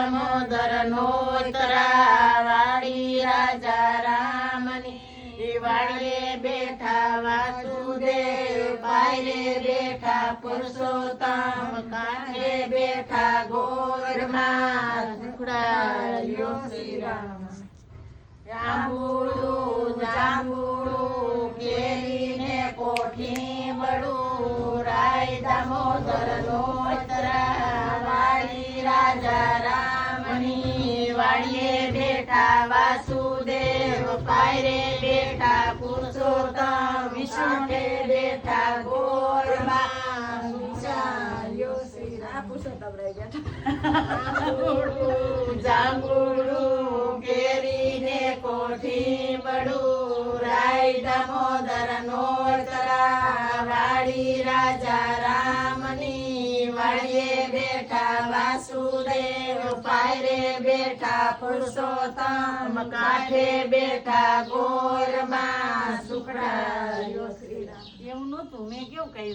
દામોદર નોતરા વાડી રાજા રામની વાડીએ બેઠા વાસુદેવ પાયરે બેઠા પુરુષોત્તમ કાંઠે બેઠા ગોરમાં સુખડાયો શ્રી રામ જાંબુડું જાંબુડું કેરીને કોઠી બડું રાય દામોદર નોતરા વાડી રાજા રામની વાડીએ બેઠા વાસુદેવ પાયરે બેઠા પુરુષોત્તમ વિષ્ણુને બેઠા ગોરમાં વિચાર્યો શ્રી રામ પુરુષોત્તમ રહી ગયા જાંબુડું કેરીને કોઠી બડું રાય દામોદર નોતરા વાડી રાજા રામની વાડીએ બેઠા વાસુદેવ પાયરે બેઠા પુરુષોત્તમ કાંઠે બેઠા ગોરમાં સુખડાયો શ્રી રામ. એવું નહોતું, મેં કેવું કહ્યું.